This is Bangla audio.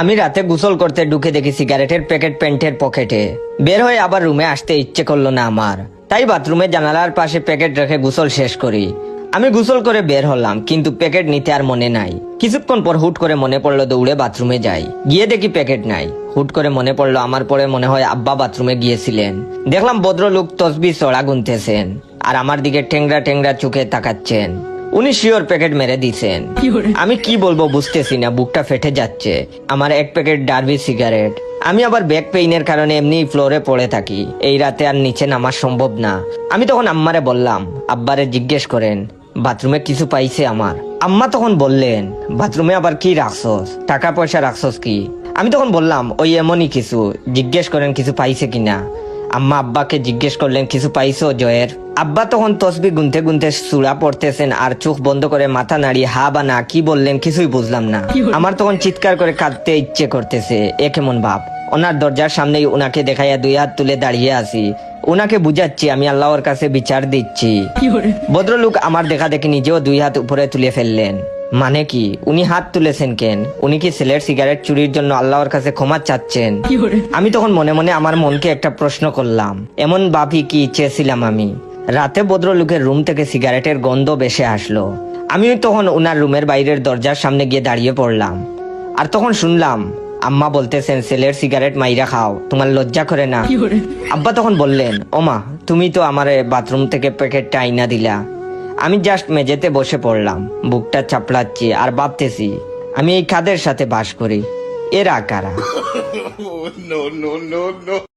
আমি রাতে গোসল করতে ঢুকে দেখি সিগারেটের প্যাকেট প্যান্টের পকেটে। বের হয়ে আবার রুমে আসতে ইচ্ছে করলো না আমার, তাই বাথরুমে জানালার পাশে প্যাকেট রেখে গোসল শেষ করি। আমি গোসল করে বের হলাম, কিন্তু প্যাকেট নিতে আর মনে নাই। কিছুক্ষণ পর হুট করে মনে পড়লো দৌড়ে বাথরুমে যাই। গিয়ে দেখি প্যাকেট নাই। হুট করে মনে পড়লো আমার পরে মনে হয় আব্বা বাথরুমে গিয়েছিলেন। দেখলাম ভদ্রলোক তসবি চড়া গুনতেছেন আর আমার দিকে টেংরা টেংরা চোখে তাকাচ্ছেন। উনি শিওর প্যাকেট মেরে দিছেন। আমি কি বলবো বুঝতেছি না, বুকটা ফেটে যাচ্ছে। আমার এক প্যাকেট ডার্বি সিগারেট। আমি আবার ব্যাক পেইনের কারণে এমনি ফ্লোরে পড়ে থাকি, এই রাতে আর নিচে নামা সম্ভব না। আমি তখন আম্মারে বললাম, আব্বারে জিজ্ঞেস করেন বাথরুমে কিছু পাইছে আমার। আম্মা তখন বললেন, বাথরুমে আবার কি রাখছস, টাকা পয়সা রাখছস কি? আমি তখন বললাম, ওই এমনই কিছু, জিজ্ঞেস করেন কিছু পাইছে কিনা। আম্মা আব্বাকে জিজ্ঞেস করলেন, কিছু পাইছো জয়ের? আব্বা তখন তসবি গুনতে গুনতে চূড়া পড়তেছেন আর চোখ বন্ধ করে মাথা নাড়িয়ে হা বা না কি বললেন কিছুই বুঝলাম না। আমার তখন চিৎকার করে কাঁদতে ইচ্ছে করতেছে। এ কেমন ভাব? ওনার দরজার সামনেই উনাকে দেখাইয়া 2 হাত তুলে দাঁড়িয়ে আছি। উনাকে বুঝাচ্ছি আমি আল্লাহর কাছে বিচার দিচ্ছি। ভদ্রলোক আমার দেখা দেখি নিজেও 2 হাত উপরে তুলে ফেললেন। মানে কি? উনি হাত তুলেছেন কেন? উনি কি ছেলের সিগারেট চুরির জন্য আল্লাহর কাছে ক্ষমা চাচ্ছেন? আমি তখন মনে মনে আমার মনকে একটা প্রশ্ন করলাম, এমন ভাবি কি চেয়েছিলাম আমি? রাতে ভদ্রলোকের রুম থেকে সিগারেটের গন্ধ ভেসে আসলো। আমি তখন উনার রুমের বাইরের দরজার সামনে গিয়ে দাঁড়িয়ে পড়লাম। আর তখন শুনলাম আম্মা বলতেছেন, ছেলের সিগারেট মাইরা খাও, তোমার লজ্জা করে না? আব্বা তখন বললেন, ওমা তুমি তো আমারে বাথরুম থেকে প্যাকেটটা আইনা দিলা। আমি জাস্ট মেঝেতে বসে পড়লাম, বুকটা চাপড়াচ্ছি আর ভাবতেছি আমি এই কাদের সাথে বাস করি, এরা কারা?